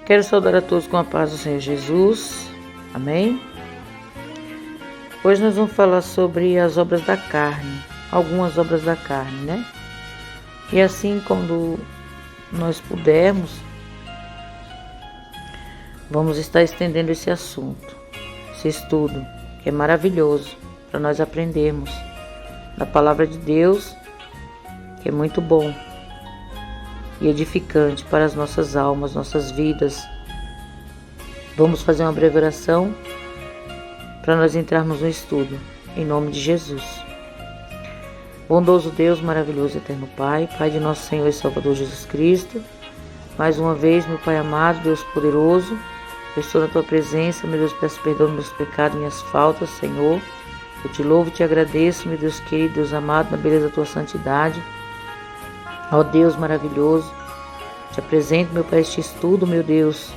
Quero saudar a todos com a paz do Senhor Jesus. Amém? Hoje nós vamos falar sobre as obras da carne, algumas obras da carne, né? E assim, quando nós pudermos, vamos estar estendendo esse assunto, esse estudo, que é maravilhoso para nós aprendermos da palavra de Deus, que é muito bom e edificante para as nossas almas, nossas vidas. Vamos fazer uma breve oração para nós entrarmos no estudo, em nome de Jesus. Bondoso Deus, maravilhoso eterno Pai, Pai de nosso Senhor e Salvador Jesus Cristo, mais uma vez, meu Pai amado, Deus poderoso, eu estou na Tua presença, meu Deus, peço perdão dos meus pecados e minhas faltas, Senhor. Eu te louvo e te agradeço, meu Deus querido, Deus amado, na beleza da Tua santidade. Ó Deus maravilhoso, te apresento, meu Pai, este estudo, meu Deus.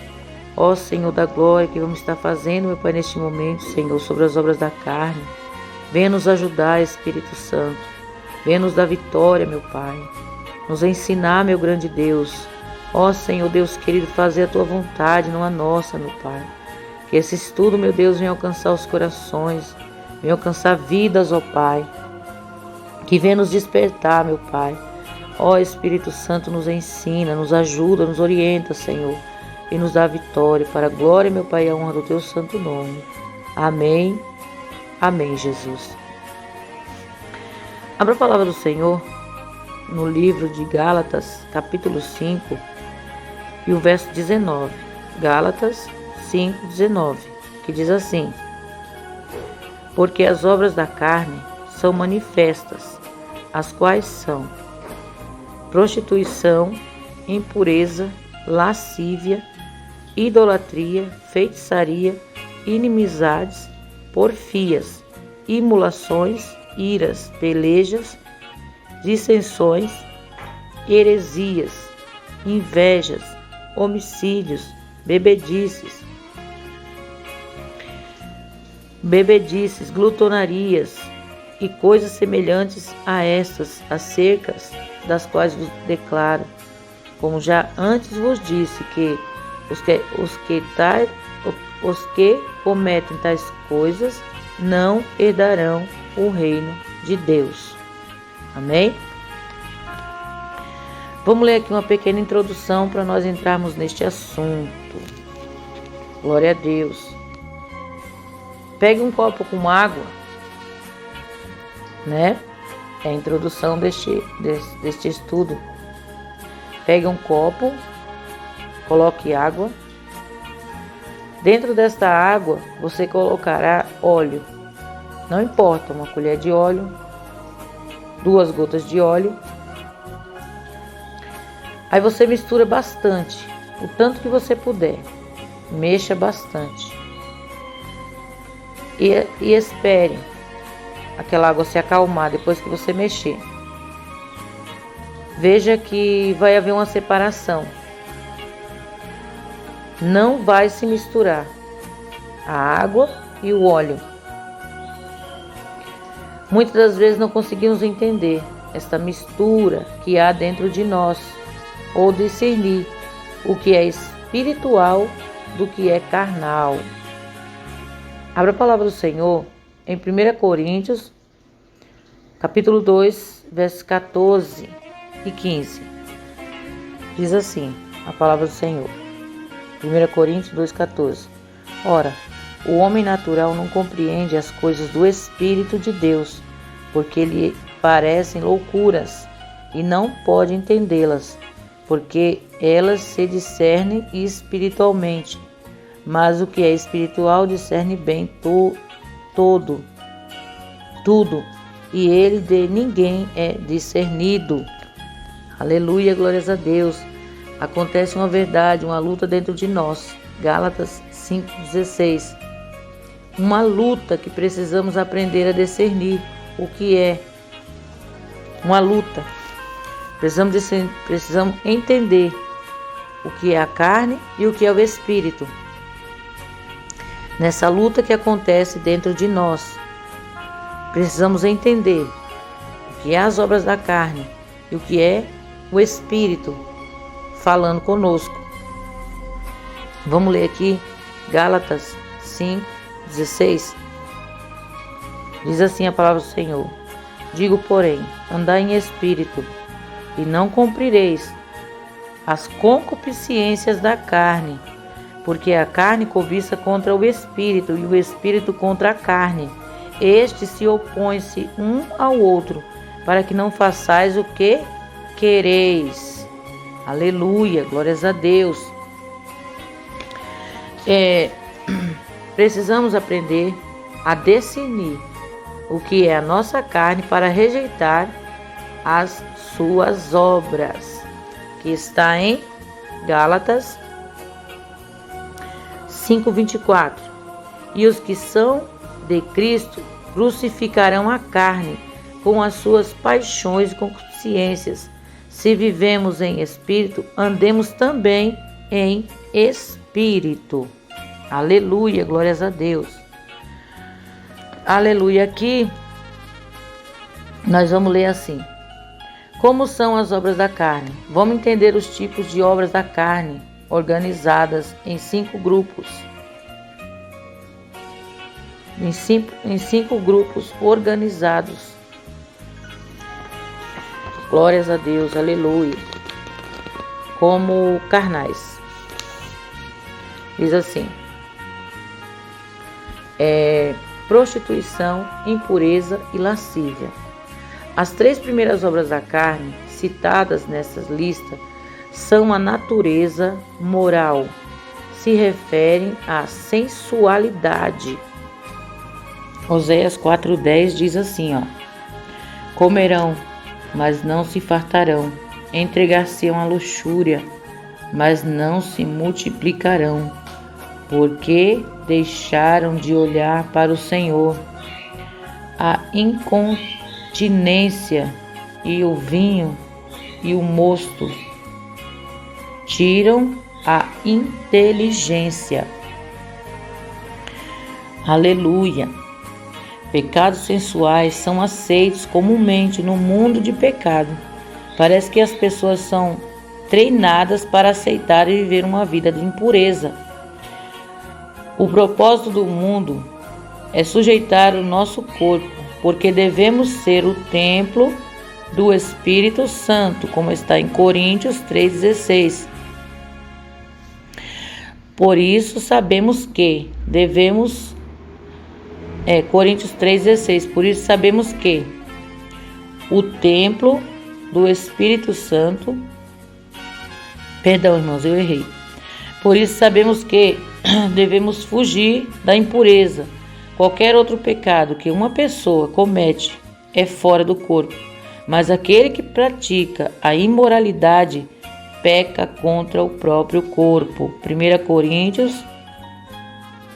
Ó Senhor da glória, que vamos estar fazendo, meu Pai, neste momento, Senhor, sobre as obras da carne. Venha nos ajudar, Espírito Santo. Venha nos dar vitória, meu Pai. Nos ensinar, meu grande Deus. Ó Senhor, Deus querido, fazer a Tua vontade, não a nossa, meu Pai. Que esse estudo, meu Deus, venha alcançar os corações, venha alcançar vidas, ó Pai. Que venha nos despertar, meu Pai. Ó Espírito Santo, nos ensina, nos ajuda, nos orienta, Senhor, e nos dá vitória para a glória, meu Pai, e a honra do Teu santo nome. Amém. Amém, Jesus. Abra a palavra do Senhor no livro de Gálatas, capítulo 5, e o verso 19. Gálatas 5, 19, que diz assim: Porque as obras da carne são manifestas, as quais são prostituição, impureza, lascívia, idolatria, feitiçaria, inimizades, porfias, imulações, iras, pelejas, dissensões, heresias, invejas, homicídios, bebedices, glutonarias e coisas semelhantes a estas, acerca das quais vos declaro, como já antes vos disse, que os que cometem tais coisas não herdarão o reino de Deus. Amém? Vamos ler aqui uma pequena introdução para nós entrarmos neste assunto. Glória a Deus. Pegue um copo com água, né? É a introdução deste estudo. Pegue um copo, coloque água. Dentro desta água, você colocará óleo. Não importa, uma colher de óleo, 2 gotas de óleo. Aí você mistura bastante, o tanto que você puder. Mexa bastante. E espere aquela água se acalmar depois que você mexer. Veja que vai haver uma separação. Não vai se misturar a água e o óleo. Muitas das vezes não conseguimos entender esta mistura que há dentro de nós, ou discernir o que é espiritual do que é carnal. Abra a palavra do Senhor em 1 Coríntios, capítulo 2, versos 14 e 15. Diz assim a palavra do Senhor. 1 Coríntios 2,14. Ora, o homem natural não compreende as coisas do Espírito de Deus, porque lhe parecem loucuras, e não pode entendê-las, porque elas se discernem espiritualmente. Mas o que é espiritual discerne bem tudo, e ele de ninguém é discernido. Aleluia, glórias a Deus. Acontece uma verdade, uma luta dentro de nós. Gálatas 5,16. Uma luta que precisamos aprender a discernir o que é. Uma luta. Precisamos entender o que é a carne e o que é o espírito. Nessa luta que acontece dentro de nós, precisamos entender o que é as obras da carne e o que é o Espírito falando conosco. Vamos ler aqui Gálatas 5:16. Diz assim a palavra do Senhor: digo, porém, andai em espírito, e não cumprireis as concupiscências da carne, porque a carne cobiça contra o espírito, e o espírito contra a carne. Estes se opõem-se um ao outro, para que não façais o que quereis. Aleluia, glórias a Deus. Precisamos aprender a discernir o que é a nossa carne para rejeitar as suas obras, que está em Gálatas 5:24. E os que são de Cristo crucificarão a carne com as suas paixões e concupiscências. Se vivemos em espírito, andemos também em espírito. Aleluia, glórias a Deus. Aleluia. Aqui nós vamos ler assim: como são as obras da carne? Vamos entender os tipos de obras da carne, organizadas em 5 grupos. Em cinco grupos organizados. Glórias a Deus, aleluia. Como carnais. Diz assim: prostituição, impureza e lascívia. As 3 primeiras obras da carne, citadas nessa lista, são a natureza moral. Se referem à sensualidade. Oséias 4:10 diz assim, comerão, mas não se fartarão, entregar-se-ão à luxúria, mas não se multiplicarão, porque deixaram de olhar para o Senhor. A incontinência e o vinho e o mosto tiram a inteligência. Aleluia. Pecados sensuais são aceitos comumente no mundo de pecado. Parece que as pessoas são treinadas para aceitar e viver uma vida de impureza. O propósito do mundo é sujeitar o nosso corpo, porque devemos ser o templo do Espírito Santo, como está em Coríntios 3:16. Por isso sabemos que devemos... Coríntios 3:16. Por isso sabemos que o templo do Espírito Santo... Perdão, irmãos, eu errei. Por isso sabemos que devemos fugir da impureza. Qualquer outro pecado que uma pessoa comete é fora do corpo, mas aquele que pratica a imoralidade peca contra o próprio corpo. 1 Coríntios,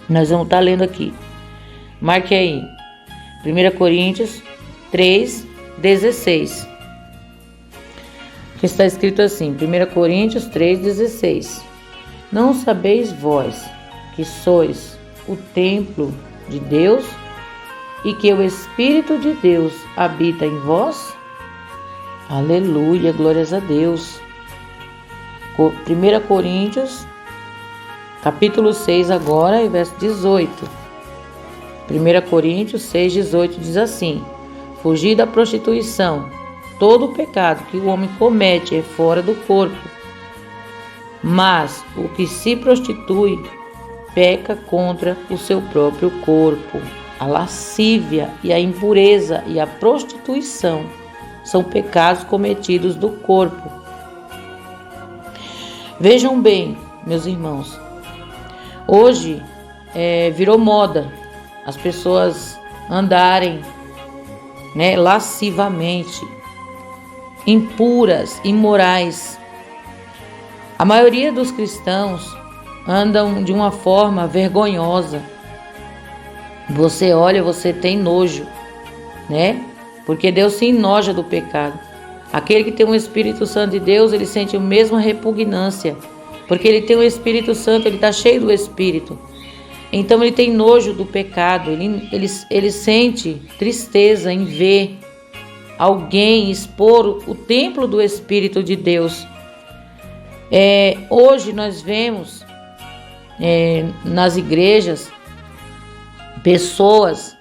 nós vamos estar lendo aqui. Marque aí. 1 Coríntios 3:16. Que está escrito assim, 1 Coríntios 3:16. Não sabeis vós que sois o templo de Deus e que o Espírito de Deus habita em vós? Aleluia, glórias a Deus. 1 Coríntios, capítulo 6 agora, e verso 18. 1 Coríntios 6:18 diz assim: fugir da prostituição. Todo o pecado que o homem comete é fora do corpo, mas o que se prostitui peca contra o seu próprio corpo. A lascívia e a impureza e a prostituição são pecados cometidos do corpo. Vejam bem, meus irmãos, hoje virou moda as pessoas andarem, lascivamente, impuras, imorais. A maioria dos cristãos andam de uma forma vergonhosa. Você olha, você tem nojo, Porque Deus se enoja do pecado. Aquele que tem o Espírito Santo de Deus, ele sente a mesma repugnância, porque ele tem o Espírito Santo, ele está cheio do Espírito. Então ele tem nojo do pecado, ele sente tristeza em ver alguém expor o templo do Espírito de Deus. Hoje nós vemos nas igrejas, pessoas...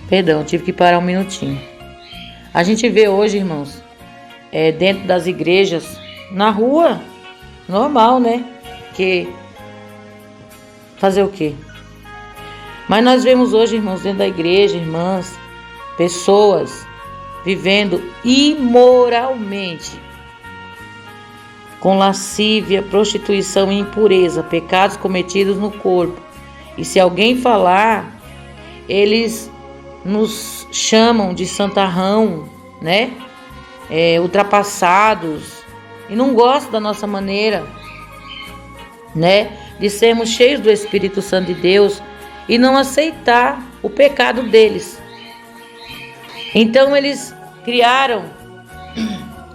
Perdão, tive que parar um minutinho. A gente vê hoje, irmãos, dentro das igrejas, na rua, normal, né? Que fazer o quê? Mas nós vemos hoje, irmãos, dentro da igreja, irmãs, pessoas vivendo imoralmente, com lascívia, prostituição e impureza, pecados cometidos no corpo. E se alguém falar, eles nos chamam de santarrão, né? Ultrapassados, e não gostam da nossa maneira, né? De sermos cheios do Espírito Santo de Deus e não aceitar o pecado deles. Então eles criaram,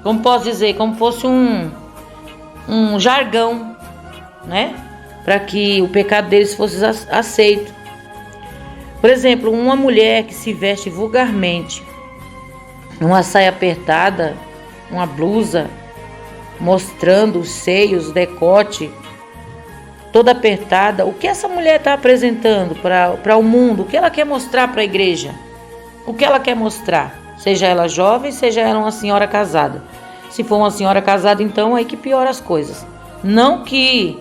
como posso dizer, como fosse um jargão, né? Para que o pecado deles fosse aceito. Por exemplo, uma mulher que se veste vulgarmente, uma saia apertada, uma blusa mostrando os seios, decote, toda apertada. O que essa mulher está apresentando para o mundo? O que ela quer mostrar para a igreja? O que ela quer mostrar? Seja ela jovem, seja ela uma senhora casada. Se for uma senhora casada, então aí que piora as coisas. Não que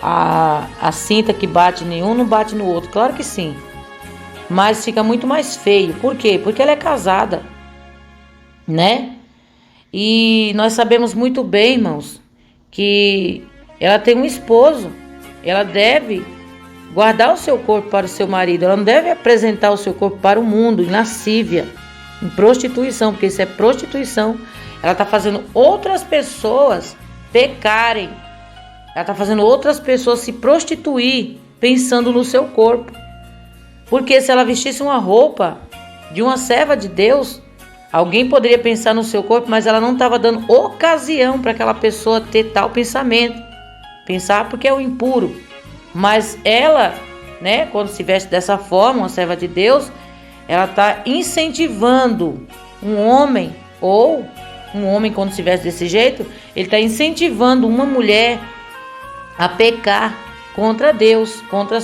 a cinta que bate em um não bate no outro, claro que sim. Mas fica muito mais feio. Por quê? Porque ela é casada, né? E nós sabemos muito bem, irmãos, que ela tem um esposo. Ela deve guardar o seu corpo para o seu marido. Ela não deve apresentar o seu corpo para o mundo em lascívia, em prostituição, porque isso é prostituição. Ela está fazendo outras pessoas pecarem. Ela está fazendo outras pessoas se prostituir pensando no seu corpo. Porque se ela vestisse uma roupa de uma serva de Deus, alguém poderia pensar no seu corpo, mas ela não estava dando ocasião para aquela pessoa ter tal pensamento. Pensar porque é o impuro. Mas ela, né, quando se veste dessa forma, uma serva de Deus, ela está incentivando um homem, ou um homem quando se veste desse jeito, ele está incentivando uma mulher a pecar contra Deus, contra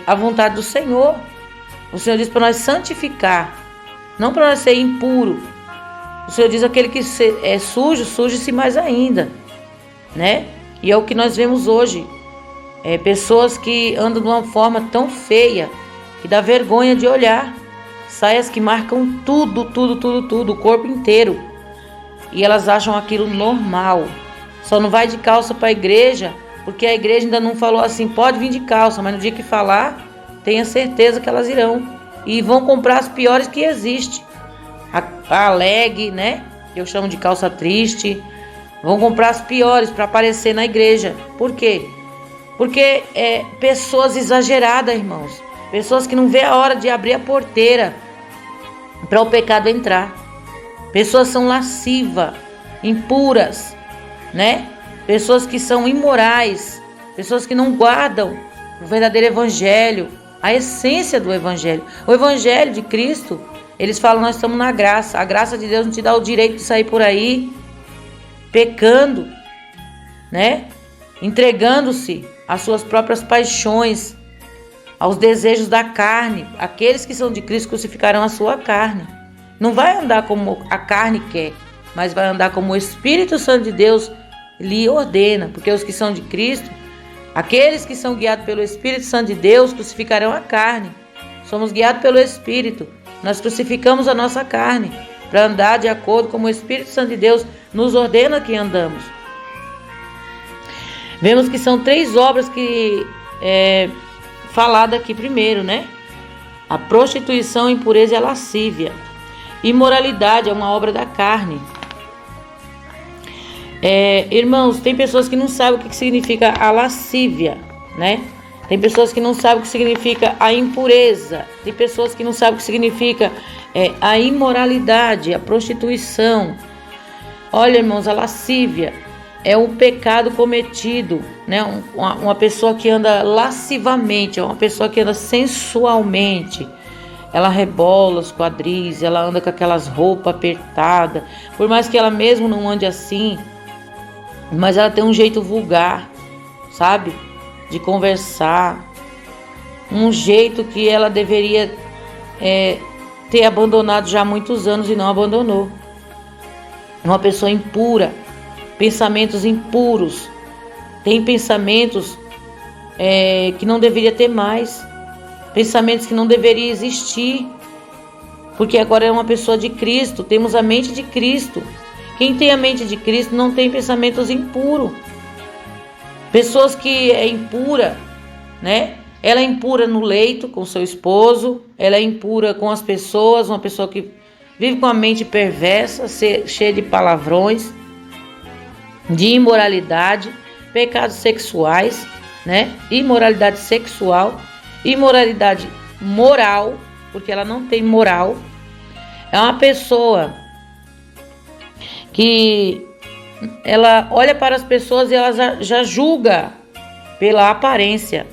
a vontade do Senhor. O Senhor diz para nós santificar, não para nós ser impuro. O Senhor diz aquele que é sujo, suje-se mais ainda, né? E é o que nós vemos hoje. Pessoas que andam de uma forma tão feia que dá vergonha de olhar. Saias que marcam tudo, o corpo inteiro. E elas acham aquilo normal. Só não vai de calça para a igreja, porque a igreja ainda não falou assim, pode vir de calça, mas no dia que falar, tenha certeza que elas irão. E vão comprar as piores que existem. A leg, né? Eu chamo de calça triste. Vão comprar as piores para aparecer na igreja. Por quê? Porque pessoas exageradas, irmãos. Pessoas que não vê a hora de abrir a porteira para o pecado entrar. Pessoas são lascivas, impuras, né? Pessoas que são imorais. Pessoas que não guardam o verdadeiro evangelho, a essência do evangelho. O evangelho de Cristo, eles falam, nós estamos na graça. A graça de Deus não te dá o direito de sair por aí pecando, né? Entregando-se às suas próprias paixões, aos desejos da carne. Aqueles que são de Cristo crucificarão a sua carne. Não vai andar como a carne quer, mas vai andar como o Espírito Santo de Deus lhe ordena. Porque os que são de Cristo, aqueles que são guiados pelo Espírito Santo de Deus, crucificarão a carne. Somos guiados pelo Espírito. Nós crucificamos a nossa carne para andar de acordo com o Espírito Santo de Deus nos ordena que andamos. Vemos que são 3 obras que falada aqui primeiro, né? A prostituição, a impureza e a lascívia. Imoralidade é uma obra da carne. Irmãos, tem pessoas que não sabem o que significa a lascívia, né? Tem pessoas que não sabem o que significa a impureza. Tem pessoas que não sabem o que significa a imoralidade, a prostituição. Olha, irmãos, a lascívia é um pecado cometido, né? Uma pessoa que anda lascivamente, é uma pessoa que anda sensualmente. Ela rebola os quadris, ela anda com aquelas roupas apertadas. Por mais que ela mesmo não ande assim, mas ela tem um jeito vulgar, sabe? De conversar, um jeito que ela deveria ter abandonado já há muitos anos e não abandonou. Uma pessoa impura, pensamentos impuros, tem pensamentos que não deveria ter mais, pensamentos que não deveriam existir, porque agora é uma pessoa de Cristo, temos a mente de Cristo. Quem tem a mente de Cristo não tem pensamentos impuros. Pessoas que é impura, né? Ela é impura no leito com seu esposo, ela é impura com as pessoas, uma pessoa que vive com a mente perversa, cheia de palavrões, de imoralidade, pecados sexuais, né? Imoralidade sexual, imoralidade moral, porque ela não tem moral. É uma pessoa que ela olha para as pessoas e ela já julga pela aparência,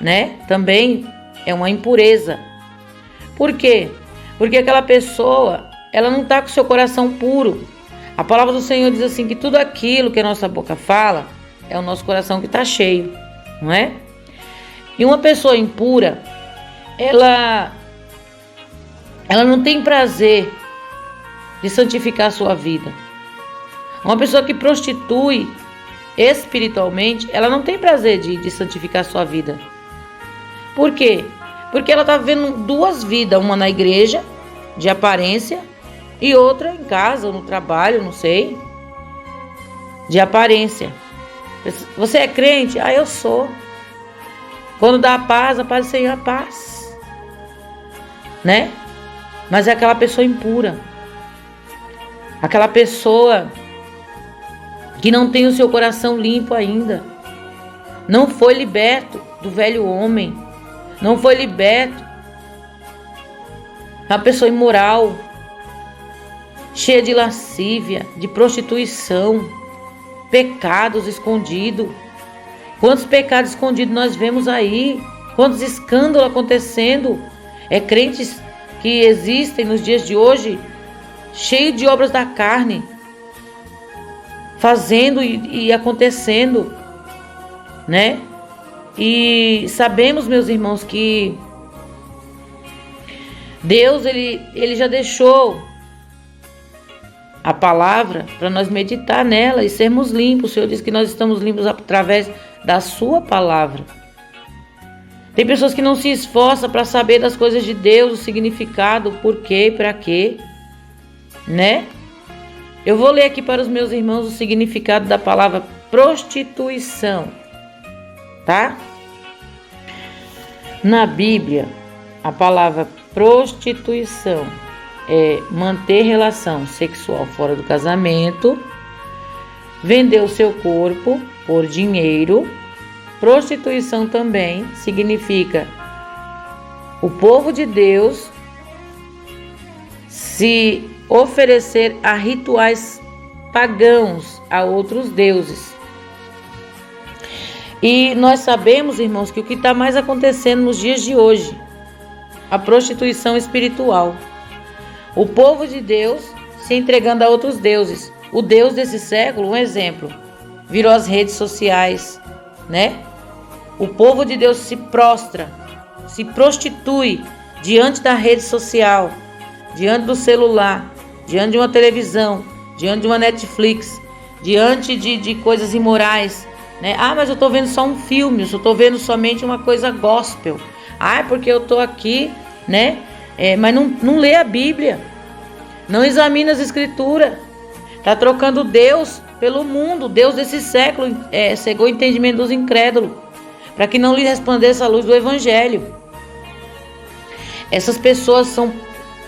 né? Também é uma impureza. Por quê? Porque aquela pessoa, ela não está com o seu coração puro. A palavra do Senhor diz assim, que tudo aquilo que a nossa boca fala, é o nosso coração que está cheio, não é? E uma pessoa impura, ela não tem prazer de santificar a sua vida. Uma pessoa que prostitui espiritualmente, ela não tem prazer de santificar a sua vida. Por quê? Porque ela está vivendo duas vidas, uma na igreja, de aparência, e outra em casa, ou no trabalho, não sei, de aparência. Você é crente? Ah, eu sou. Quando dá a paz do Senhor é a paz, né? Mas é aquela pessoa impura, aquela pessoa que não tem o seu coração limpo ainda, não foi liberto do velho homem, não foi liberto, uma pessoa imoral, cheia de lascívia, de prostituição, pecados escondidos. Quantos pecados escondidos nós vemos aí, quantos escândalos acontecendo, crentes que existem nos dias de hoje, cheio de obras da carne, fazendo e acontecendo, né? E sabemos, meus irmãos, que Deus, ele já deixou a palavra para nós meditar nela e sermos limpos. O Senhor diz que nós estamos limpos através da sua palavra. Tem pessoas que não se esforçam para saber das coisas de Deus, o significado, o porquê, para quê, né? Eu vou ler aqui para os meus irmãos o significado da palavra prostituição, tá? Na Bíblia, a palavra prostituição é manter relação sexual fora do casamento, vender o seu corpo por dinheiro. Prostituição também significa o povo de Deus se oferecer a rituais pagãos a outros deuses. E nós sabemos, irmãos, que o que está mais acontecendo nos dias de hoje, a prostituição espiritual. O povo de Deus se entregando a outros deuses. O Deus desse século, um exemplo, virou as redes sociais, né? O povo de Deus se prostra, se prostitui diante da rede social, diante do celular, diante de uma televisão, diante de uma Netflix, diante de coisas imorais, né? Ah, mas eu estou vendo só um filme, eu estou vendo somente uma coisa gospel. Ah, porque eu estou aqui, né? Mas não lê a Bíblia, não examina as Escrituras. Está trocando Deus pelo mundo. Deus desse século cegou o entendimento dos incrédulos, para que não lhe resplandeça a luz do Evangelho. Essas pessoas são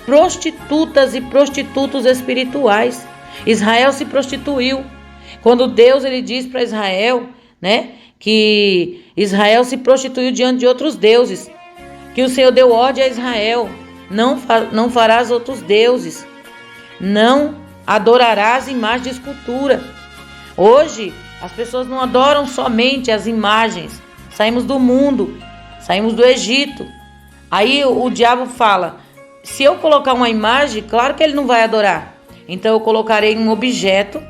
prostitutas e prostitutos espirituais. Israel se prostituiu. Quando Deus ele diz para Israel, né, que Israel se prostituiu diante de outros deuses, que o Senhor deu ordem a Israel: não farás outros deuses, não adorarás imagens de escultura. Hoje as pessoas não adoram somente as imagens. Saímos do mundo, saímos do Egito. Aí o diabo fala: se eu colocar uma imagem, claro que ele não vai adorar. Então eu colocarei um objeto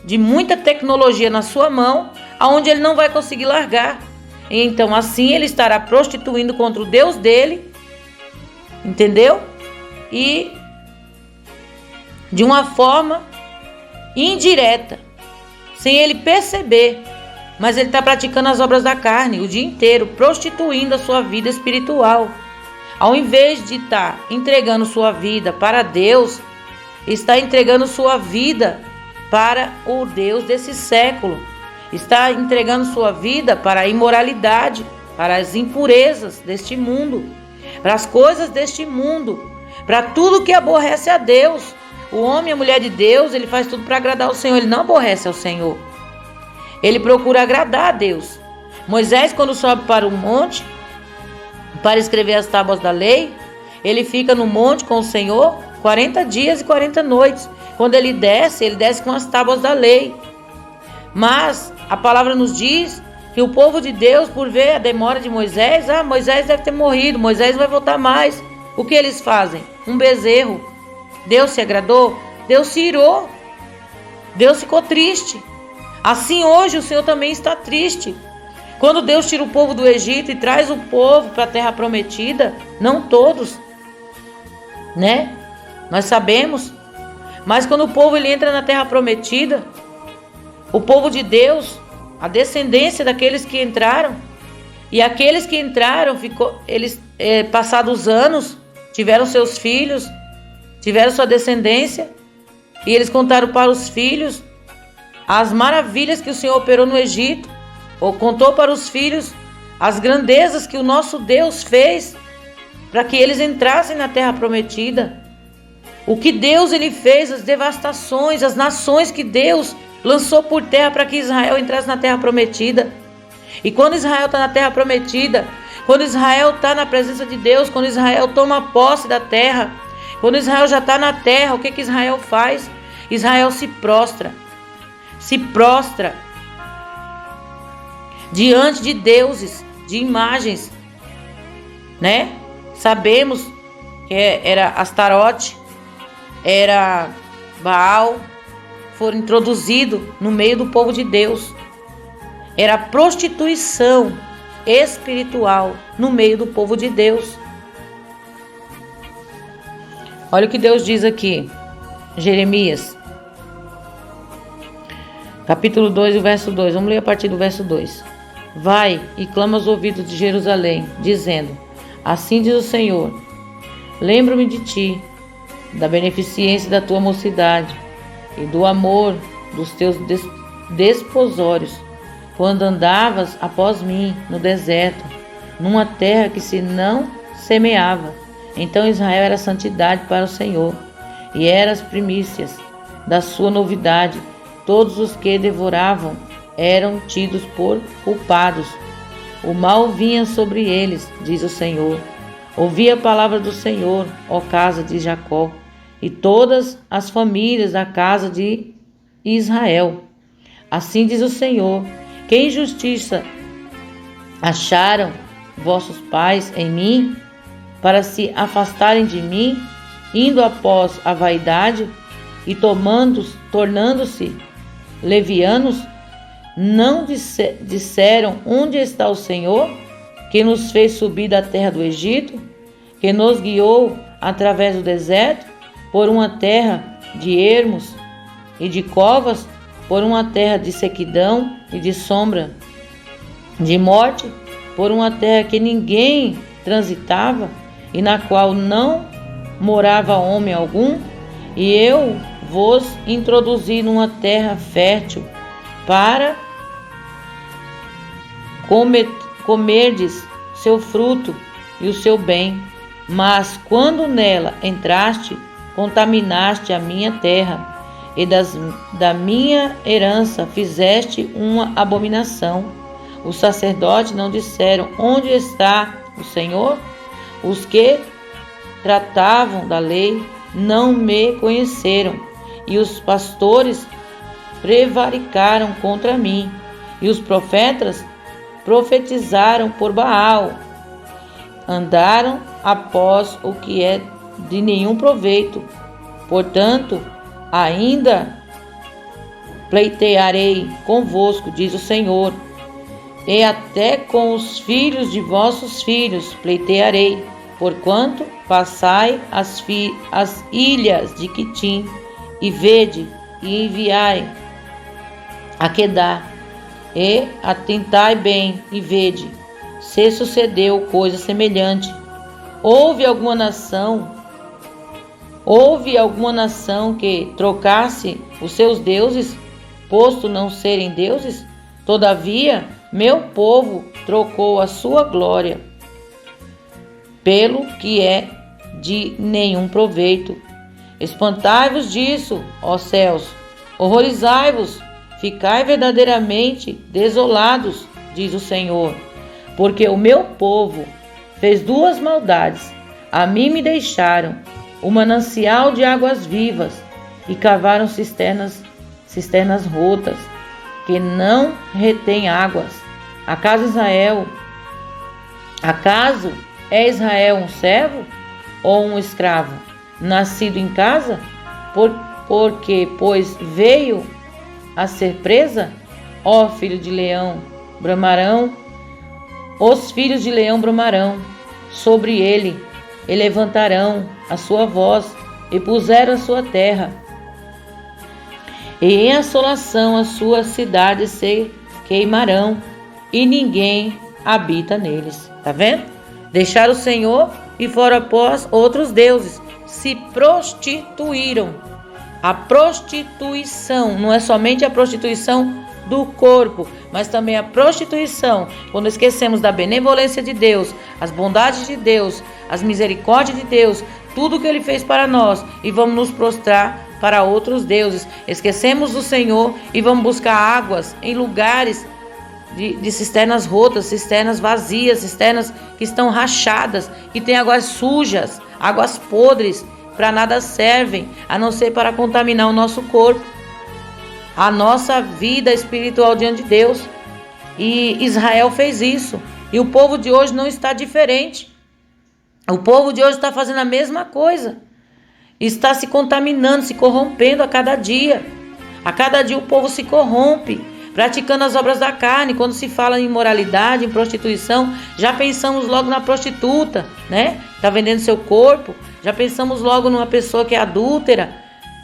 de muita tecnologia na sua mão, aonde ele não vai conseguir largar. E então assim ele estará prostituindo contra o Deus dele, entendeu? E de uma forma indireta, sem ele perceber, mas ele está praticando as obras da carne o dia inteiro, prostituindo a sua vida espiritual. Ao invés de estar entregando sua vida para Deus, está entregando sua vida para o Deus desse século. Está entregando sua vida para a imoralidade, para as impurezas deste mundo, para as coisas deste mundo, para tudo que aborrece a Deus. O homem e a mulher de Deus, ele faz tudo para agradar ao Senhor, ele não aborrece ao Senhor. Ele procura agradar a Deus. Moisés, quando sobe para o monte, para escrever as tábuas da lei, ele fica no monte com o Senhor 40 dias e 40 noites. Quando ele desce com as tábuas da lei. Mas a palavra nos diz que o povo de Deus, por ver a demora de Moisés, Moisés deve ter morrido, Moisés não vai voltar mais. O que eles fazem? Um bezerro. Deus se agradou? Deus se irou. Deus ficou triste. Assim hoje o Senhor também está triste. Quando Deus tira o povo do Egito e traz o povo para a terra prometida, não todos, né? Nós sabemos. Mas quando o povo ele entra na terra prometida, o povo de Deus, a descendência daqueles que entraram, e aqueles que entraram, passados anos, tiveram seus filhos, tiveram sua descendência, e eles contaram para os filhos as maravilhas que o Senhor operou no Egito, ou contou para os filhos as grandezas que o nosso Deus fez para que eles entrassem na terra prometida. O que Deus ele fez, as devastações, as nações que Deus lançou por terra para que Israel entrasse na terra prometida. E quando Israel está na terra prometida, quando Israel está na presença de Deus, quando Israel toma posse da terra, quando Israel já está na terra, o que Israel faz? Israel se prostra diante de deuses, de imagens, né? Sabemos que era Astarote, era Baal, foram introduzidos no meio do povo de Deus. Era prostituição espiritual no meio do povo de Deus. Olha o que Deus diz aqui, Jeremias, capítulo 2, o verso 2. Vamos ler a partir do verso 2. Vai e clama aos ouvidos de Jerusalém, dizendo: assim diz o Senhor, lembro-me de ti, da beneficência da tua mocidade e do amor dos teus desposórios, quando andavas após mim no deserto, numa terra que se não semeava. Então Israel era santidade para o Senhor, e eram as primícias da sua novidade. Todos os que devoravam eram tidos por culpados. O mal vinha sobre eles, diz o Senhor. Ouvi a palavra do Senhor, ó casa de Jacó, e todas as famílias da casa de Israel. Assim diz o Senhor: que injustiça acharam vossos pais em mim, para se afastarem de mim, indo após a vaidade e tornando-se levianos? Não disseram: onde está o Senhor, que nos fez subir da terra do Egito, que nos guiou através do deserto, por uma terra de ermos e de covas, por uma terra de sequidão e de sombra de morte, por uma terra que ninguém transitava e na qual não morava homem algum? E eu vos introduzi numa terra fértil para comerdes seu fruto e o seu bem. Mas quando nela entraste, contaminaste a minha terra, e da minha herança fizeste uma abominação. Os sacerdotes não disseram: onde está o Senhor? Os que tratavam da lei não me conheceram, e os pastores prevaricaram contra mim, e os profetas profetizaram por Baal. Andaram após o que é de nenhum proveito. Portanto, ainda pleitearei convosco, diz o Senhor, e até com os filhos de vossos filhos pleitearei, porquanto passai as ilhas de Quitim, e vede, e enviai a Quedar, e atentai bem, e vede, se sucedeu coisa semelhante. Houve alguma nação que trocasse os seus deuses, posto não serem deuses? Todavia, meu povo trocou a sua glória pelo que é de nenhum proveito. Espantai-vos disso, ó céus, horrorizai-vos, ficai verdadeiramente desolados, diz o Senhor, porque o meu povo fez duas maldades. A mim me deixaram o manancial de águas vivas e cavaram cisternas rotas, que não retém águas. Acaso é Israel um servo ou um escravo, nascido em casa? Pois veio a ser presa? Ó filho de leão, bramarão, os filhos de leão bramarão sobre ele, e levantarão a sua voz, e puseram a sua terra, e em assolação as suas cidades se queimarão, e ninguém habita neles. Tá vendo? Deixaram o Senhor e foram após outros deuses, se prostituíram. A prostituição não é somente a prostituição do corpo, mas também a prostituição, quando esquecemos da benevolência de Deus, as bondades de Deus, as misericórdias de Deus, tudo que Ele fez para nós, e vamos nos prostrar para outros deuses. Esquecemos do Senhor e vamos buscar águas em lugares de cisternas rotas, cisternas vazias, cisternas que estão rachadas, que tem águas sujas, águas podres, para nada servem, a não ser para contaminar o nosso corpo, a nossa vida espiritual diante de Deus. E Israel fez isso, e o povo de hoje não está diferente. O povo de hoje está fazendo a mesma coisa, está se contaminando, se corrompendo a cada dia. A cada dia o povo se corrompe, praticando as obras da carne. Quando se fala em imoralidade, em prostituição, já pensamos logo na prostituta, né? Está vendendo seu corpo. Já pensamos logo numa pessoa que é adúltera,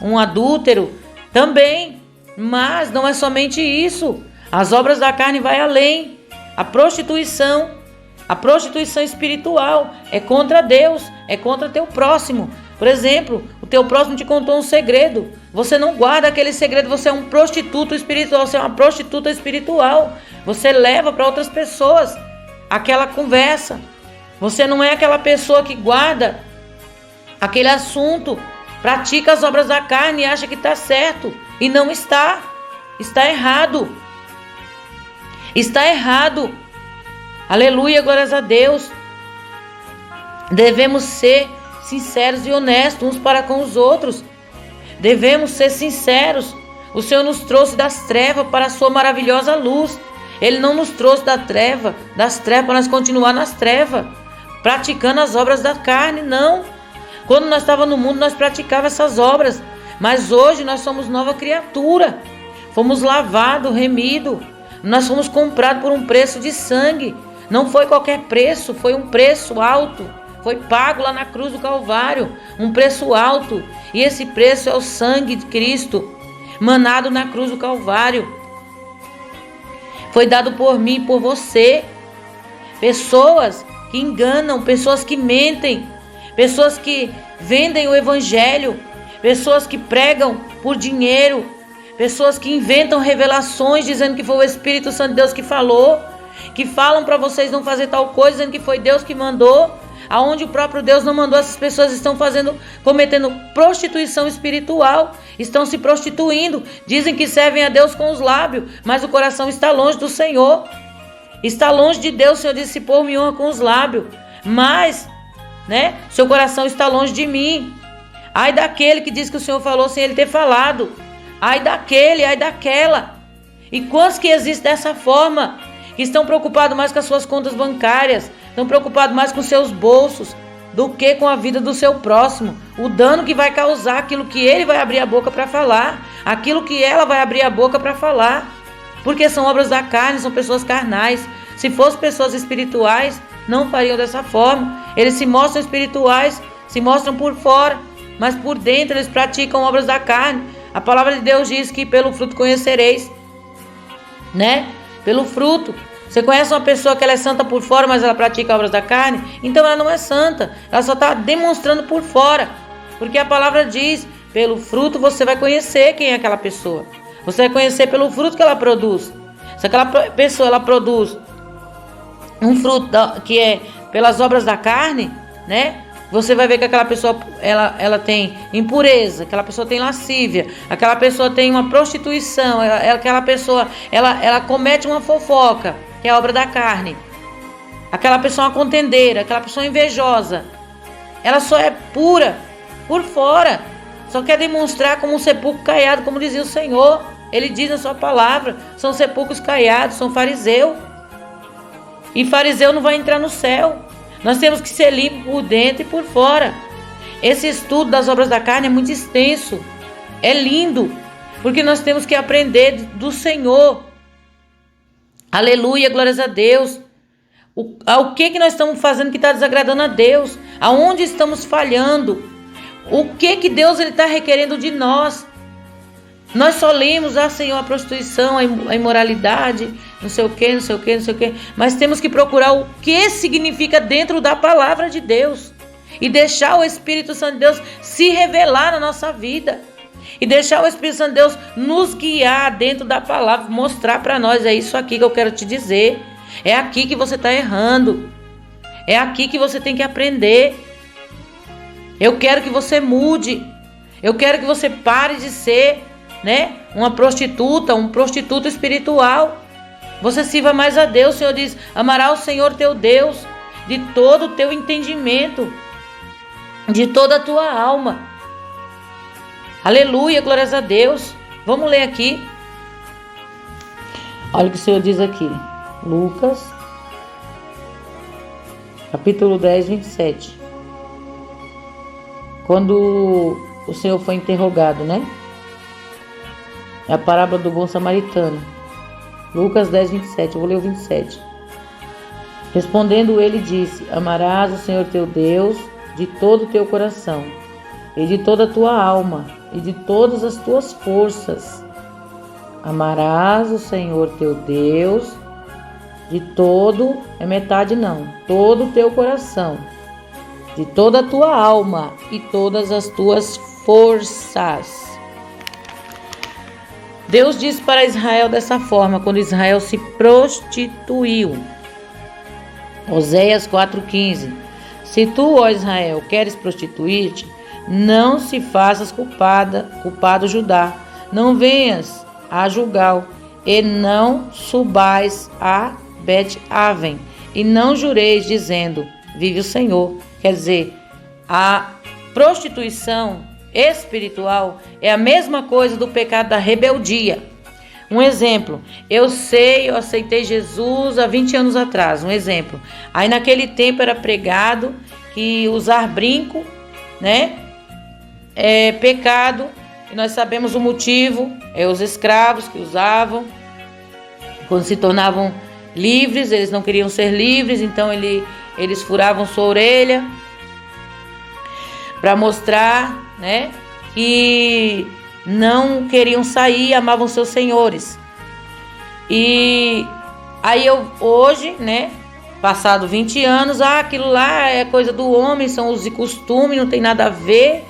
um adúltero também. Mas não é somente isso. As obras da carne vai além. A prostituição espiritual é contra Deus, é contra teu próximo. Por exemplo, o teu próximo te contou um segredo. Você não guarda aquele segredo, você é um prostituto espiritual, você é uma prostituta espiritual. Você leva para outras pessoas aquela conversa. Você não é aquela pessoa que guarda aquele assunto, pratica as obras da carne e acha que está certo. E não está. Está errado. Está errado. Aleluia, glórias a Deus. Devemos ser sinceros e honestos uns para com os outros. Devemos ser sinceros. O Senhor nos trouxe das trevas para a sua maravilhosa luz. Ele não nos trouxe das trevas para nós continuar nas trevas, praticando as obras da carne, não. Quando nós estávamos no mundo, nós praticávamos essas obras, mas hoje nós somos nova criatura. Fomos lavados, remidos. Nós fomos comprados por um preço de sangue. Não foi qualquer preço, foi um preço alto. Foi pago lá na cruz do Calvário, um preço alto. E esse preço é o sangue de Cristo, manado na cruz do Calvário. Foi dado por mim e por você. Pessoas que enganam, pessoas que mentem, pessoas que vendem o evangelho, pessoas que pregam por dinheiro, pessoas que inventam revelações dizendo que foi o Espírito Santo de Deus que falou, que falam para vocês não fazer tal coisa, dizendo que foi Deus que mandou, aonde o próprio Deus não mandou. Essas pessoas estão cometendo prostituição espiritual, estão se prostituindo, dizem que servem a Deus com os lábios, mas o coração está longe do Senhor, está longe de Deus. O Senhor disse: pô, me honra com os lábios, mas, seu coração está longe de mim. Ai daquele que diz que o Senhor falou sem ele ter falado, ai daquele, ai daquela. E quantos que existem dessa forma, que estão preocupados mais com as suas contas bancárias, estão preocupados mais com seus bolsos, do que com a vida do seu próximo. O dano que vai causar, aquilo que ele vai abrir a boca para falar, aquilo que ela vai abrir a boca para falar. Porque são obras da carne, são pessoas carnais. Se fossem pessoas espirituais, não fariam dessa forma. Eles se mostram espirituais, se mostram por fora, mas por dentro eles praticam obras da carne. A palavra de Deus diz que pelo fruto conhecereis, né? Pelo fruto. Você conhece uma pessoa que ela é santa por fora, mas ela pratica obras da carne? Então ela não é santa, ela só está demonstrando por fora. Porque a palavra diz, pelo fruto você vai conhecer quem é aquela pessoa. Você vai conhecer pelo fruto que ela produz. Se aquela pessoa ela produz um fruto que é pelas obras da carne, né? Você vai ver que aquela pessoa ela tem impureza, aquela pessoa tem lascívia, aquela pessoa tem uma prostituição, aquela pessoa ela comete uma fofoca, que é a obra da carne. Aquela pessoa é uma contendeira, aquela pessoa invejosa. Ela só é pura por fora, só quer demonstrar como um sepulcro caiado, como dizia o Senhor. Ele diz na sua palavra, são sepulcros caiados, são fariseu. E fariseu não vai entrar no céu. Nós temos que ser limpos por dentro e por fora. Esse estudo das obras da carne é muito extenso. É lindo, porque nós temos que aprender do Senhor. Aleluia, glórias a Deus. O que nós estamos fazendo que está desagradando a Deus? Aonde estamos falhando? O que Deus está requerendo de nós? Nós só lemos, Senhor, a prostituição, a imoralidade, não sei o que, não sei o que, não sei o que. Mas temos que procurar o que significa dentro da palavra de Deus. E deixar o Espírito Santo de Deus se revelar na nossa vida. E deixar o Espírito Santo de Deus nos guiar dentro da palavra. Mostrar para nós, é isso aqui que eu quero te dizer. É aqui que você está errando. É aqui que você tem que aprender. Eu quero que você mude. Eu quero que você pare de ser, né, uma prostituta, um prostituto espiritual. Você sirva mais a Deus. O Senhor diz, amará o Senhor teu Deus de todo o teu entendimento, de toda a tua alma. Aleluia, glórias a Deus. Vamos ler aqui. Olha o que o Senhor diz aqui. Lucas, capítulo 10, 27. Quando o Senhor foi interrogado, né? É a parábola do bom samaritano. Lucas 10, 27. Eu vou ler o 27. Respondendo ele, disse, amarás o Senhor teu Deus de todo o teu coração, e de toda a tua alma, e de todas as tuas forças. Amarás o Senhor teu Deus de todo, é metade não, todo o teu coração, de toda a tua alma e todas as tuas forças. Deus disse para Israel dessa forma, quando Israel se prostituiu. Oséias 4,15. Se tu, ó Israel, queres prostituir-te, não se faças culpado Judá. Não venhas a Gilgal, e não subais a Bet-Aven, e não jureis, dizendo, vive o Senhor. Quer dizer, a prostituição espiritual é a mesma coisa do pecado da rebeldia. Um exemplo, eu aceitei Jesus há 20 anos atrás, um exemplo. Aí naquele tempo era pregado que usar brinco, né, é pecado, e nós sabemos o motivo, é os escravos que usavam, quando se tornavam livres, eles não queriam ser livres, então eles furavam sua orelha para mostrar, né, que não queriam sair, amavam seus senhores. E aí hoje, né, passado 20 anos, aquilo lá é coisa do homem, são usos e costumes, não tem nada a ver.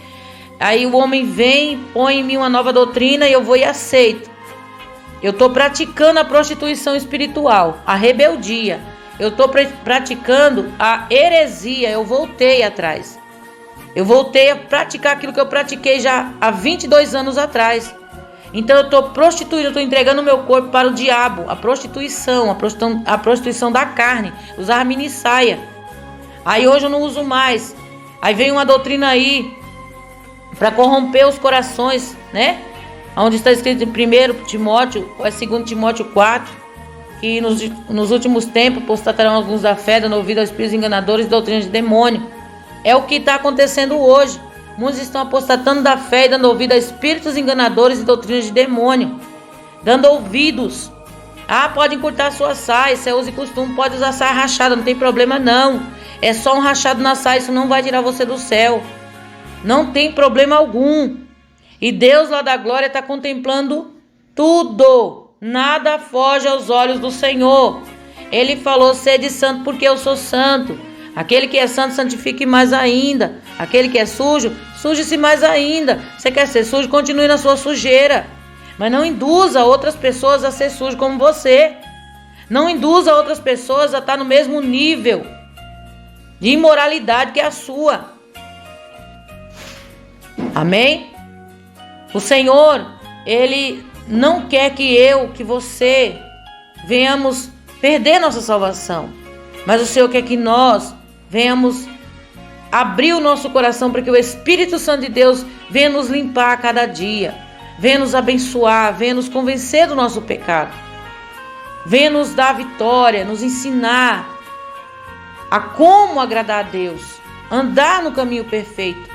Aí o homem vem, põe em mim uma nova doutrina e eu vou e aceito. Eu estou praticando a prostituição espiritual, a rebeldia. Eu estou praticando a heresia, eu voltei atrás. Eu voltei a praticar aquilo que eu pratiquei já há 22 anos atrás. Então eu estou prostituindo, eu estou entregando o meu corpo para o diabo. A prostituição da carne. Usar mini saia. Aí hoje eu não uso mais. Aí vem uma doutrina aí para corromper os corações, né? Onde está escrito em 1 Timóteo, ou é 2 Timóteo 4, que nos últimos tempos apostatarão alguns da fé, dando ouvido aos espíritos enganadores e doutrinas de demônio. É o que está acontecendo hoje. Muitos estão apostatando da fé e dando ouvido a espíritos enganadores e doutrinas de demônio. Dando ouvidos. Pode encurtar sua saia, isso é uso e costume, pode usar saia rachada, não tem problema não. É só um rachado na saia, isso não vai tirar você do céu. Não tem problema algum. E Deus lá da glória está contemplando tudo. Nada foge aos olhos do Senhor. Ele falou, sede santo porque eu sou santo. Aquele que é santo, santifique mais ainda. Aquele que é sujo, suje-se mais ainda. Você quer ser sujo, continue na sua sujeira. Mas não induza outras pessoas a ser sujo como você. Não induza outras pessoas a estar no mesmo nível de imoralidade que a sua. Amém? O Senhor, Ele não quer que você venhamos perder nossa salvação. Mas o Senhor quer que nós venhamos abrir o nosso coração para que o Espírito Santo de Deus venha nos limpar a cada dia. Venha nos abençoar, venha nos convencer do nosso pecado. Venha nos dar vitória, nos ensinar a como agradar a Deus, andar no caminho perfeito.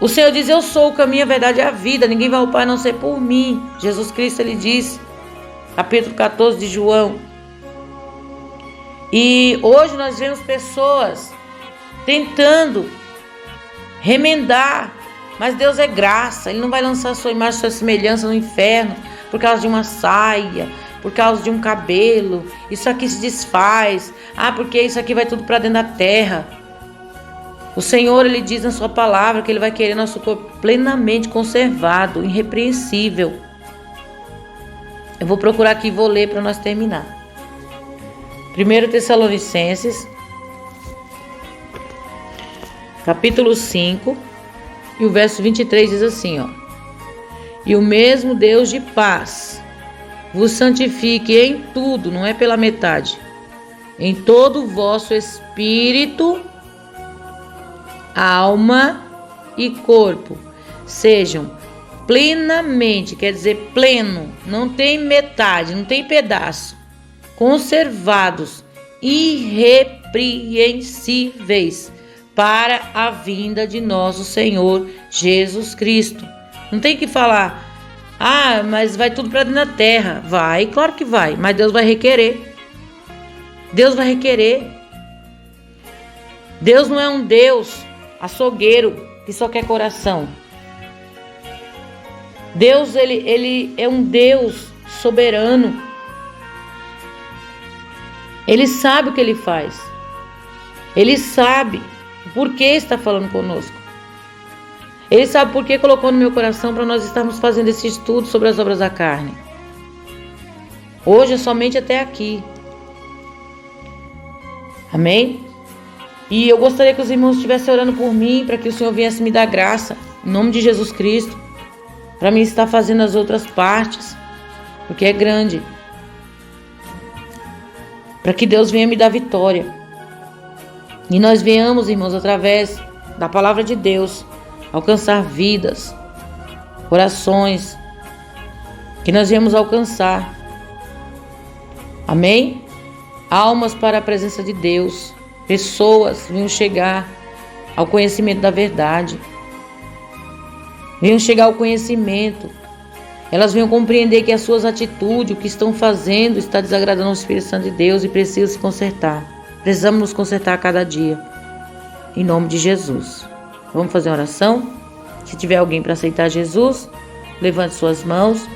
O Senhor diz, eu sou o caminho, a verdade e a vida, ninguém vai ao Pai a não ser por mim. Jesus Cristo, Ele disse, capítulo 14 de João. E hoje nós vemos pessoas tentando remendar, mas Deus é graça, Ele não vai lançar sua imagem, sua semelhança no inferno por causa de uma saia, por causa de um cabelo. Isso aqui se desfaz. Porque isso aqui vai tudo para dentro da terra. O Senhor, Ele diz na sua palavra que Ele vai querer nosso corpo plenamente conservado, irrepreensível. Eu vou procurar aqui e vou ler para nós terminar. 1 Tessalonicenses, capítulo 5, e o verso 23 diz assim, E o mesmo Deus de paz vos santifique em tudo, não é pela metade, em todo o vosso espírito, alma e corpo, sejam plenamente, quer dizer pleno, não tem metade, não tem pedaço, conservados, irrepreensíveis, para a vinda de nosso Senhor Jesus Cristo. Não tem que falar, mas vai tudo para dentro da terra. Vai, claro que vai, mas Deus vai requerer. Deus vai requerer. Deus não é um Deus açougueiro que só quer coração. Deus, ele é um Deus soberano. Ele sabe o que Ele faz. Ele sabe por que está falando conosco. Ele sabe por que colocou no meu coração para nós estarmos fazendo esse estudo sobre as obras da carne. Hoje é somente até aqui. Amém? E eu gostaria que os irmãos estivessem orando por mim, para que o Senhor viesse me dar graça, em nome de Jesus Cristo, para mim estar fazendo as outras partes, porque é grande. Para que Deus venha me dar vitória. E nós venhamos, irmãos, através da palavra de Deus, alcançar vidas, corações, que nós venhamos alcançar. Amém? Almas para a presença de Deus. Pessoas venham chegar ao conhecimento da verdade. Venham chegar ao conhecimento. Elas venham compreender que as suas atitudes, o que estão fazendo, está desagradando ao Espírito Santo de Deus e precisa se consertar. Precisamos nos consertar a cada dia. Em nome de Jesus. Vamos fazer uma oração? Se tiver alguém para aceitar Jesus, levante suas mãos.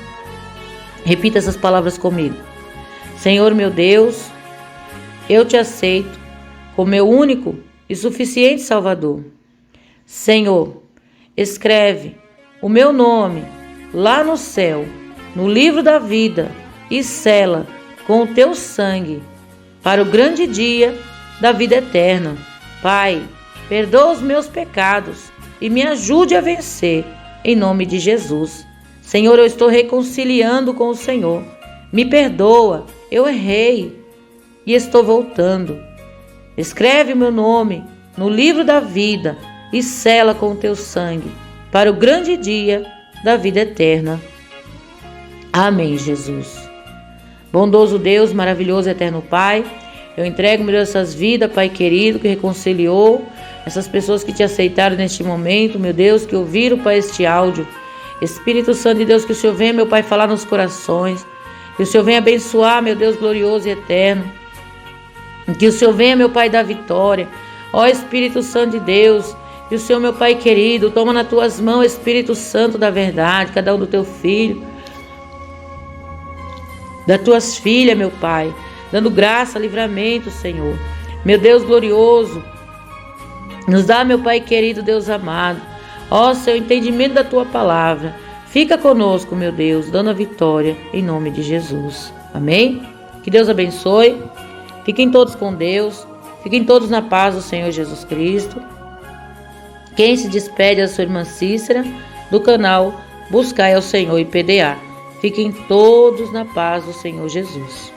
Repita essas palavras comigo. Senhor meu Deus, eu te aceito como meu único e suficiente Salvador. Senhor, escreve o meu nome lá no céu, no livro da vida, e sela com o teu sangue para o grande dia da vida eterna. Pai, perdoa os meus pecados e me ajude a vencer, em nome de Jesus. Senhor, eu estou reconciliando com o Senhor. Me perdoa, eu errei e estou voltando. Escreve o meu nome no livro da vida e sela com o teu sangue para o grande dia da vida eterna. Amém, Jesus. Bondoso Deus, maravilhoso e eterno Pai, eu entrego-me nessas vidas, Pai querido, que reconciliou, essas pessoas que te aceitaram neste momento, meu Deus, que ouviram, Pai, este áudio. Espírito Santo de Deus, que o Senhor venha, meu Pai, falar nos corações, que o Senhor venha abençoar, meu Deus glorioso e eterno, que o Senhor venha, meu Pai, dar vitória. Ó Espírito Santo de Deus, que o Senhor, meu Pai querido, toma nas tuas mãos, Espírito Santo da verdade, cada um do teu filho, das tuas filhas, meu Pai, dando graça, livramento, Senhor. Meu Deus glorioso, nos dá, meu Pai querido, Deus amado, ó Senhor, entendimento da tua palavra. Fica conosco, meu Deus, dando a vitória, em nome de Jesus. Amém? Que Deus abençoe. Fiquem todos com Deus. Fiquem todos na paz do Senhor Jesus Cristo. Quem se despede é a sua irmã Cícera, do canal Buscai ao Senhor IPDA. Fiquem todos na paz do Senhor Jesus.